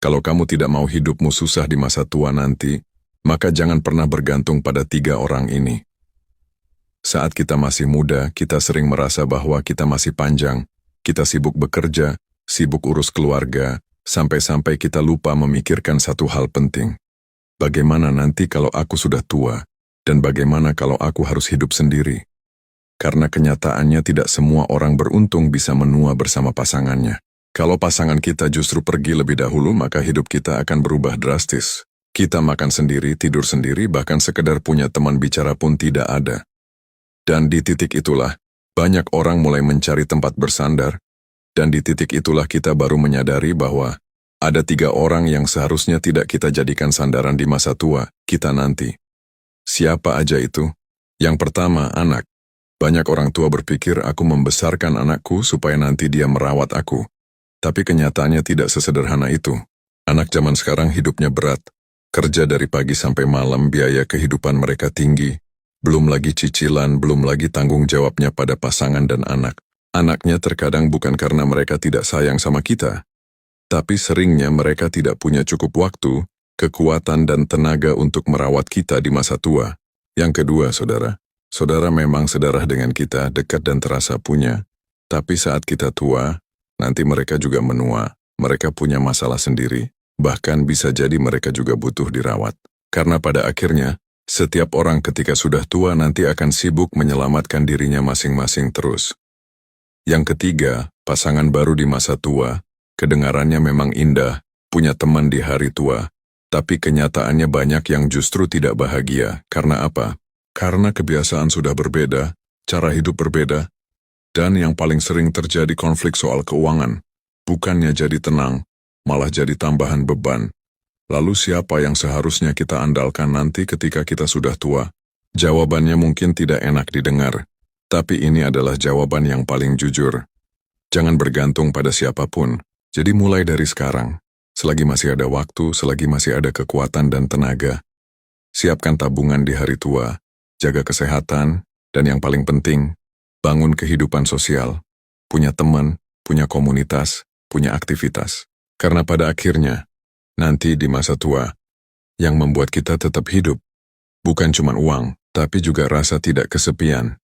Kalau kamu tidak mau hidupmu susah di masa tua nanti, maka jangan pernah bergantung pada 3 orang ini. Saat kita masih muda, kita sering merasa bahwa kita masih panjang. Kita sibuk bekerja, sibuk urus keluarga, sampai-sampai kita lupa memikirkan satu hal penting. Bagaimana nanti kalau aku sudah tua? Dan bagaimana kalau aku harus hidup sendiri? Karena kenyataannya tidak semua orang beruntung bisa menua bersama pasangannya. Kalau pasangan kita justru pergi lebih dahulu, maka hidup kita akan berubah drastis. Kita makan sendiri, tidur sendiri, bahkan sekedar punya teman bicara pun tidak ada. Dan di titik itulah, banyak orang mulai mencari tempat bersandar, dan di titik itulah kita baru menyadari bahwa ada 3 orang yang seharusnya tidak kita jadikan sandaran di masa tua, kita nanti. Siapa aja itu? Yang pertama, anak. Banyak orang tua berpikir aku membesarkan anakku supaya nanti dia merawat aku. Tapi kenyataannya tidak sesederhana itu. Anak zaman sekarang hidupnya berat. Kerja dari pagi sampai malam, biaya kehidupan mereka tinggi. Belum lagi cicilan, belum lagi tanggung jawabnya pada pasangan dan anak. Anaknya terkadang bukan karena mereka tidak sayang sama kita, tapi seringnya mereka tidak punya cukup waktu, kekuatan dan tenaga untuk merawat kita di masa tua. Yang kedua, saudara. Saudara memang sedarah dengan kita, dekat dan terasa punya. Tapi saat kita tua, nanti mereka juga menua. Mereka punya masalah sendiri. Bahkan bisa jadi mereka juga butuh dirawat. Karena pada akhirnya, setiap orang ketika sudah tua nanti akan sibuk menyelamatkan dirinya masing-masing terus. Yang ketiga, pasangan baru di masa tua, kedengarannya memang indah, punya teman di hari tua, tapi kenyataannya banyak yang justru tidak bahagia. Karena apa? Karena kebiasaan sudah berbeda, cara hidup berbeda, dan yang paling sering terjadi konflik soal keuangan. Bukannya jadi tenang, malah jadi tambahan beban. Lalu siapa yang seharusnya kita andalkan nanti ketika kita sudah tua? Jawabannya mungkin tidak enak didengar. Tapi ini adalah jawaban yang paling jujur. Jangan bergantung pada siapapun. Jadi mulai dari sekarang, selagi masih ada waktu, selagi masih ada kekuatan dan tenaga, siapkan tabungan di hari tua, jaga kesehatan, dan yang paling penting, bangun kehidupan sosial. Punya teman, punya komunitas, punya aktivitas. Karena pada akhirnya, nanti di masa tua, yang membuat kita tetap hidup, bukan cuma uang, tapi juga rasa tidak kesepian.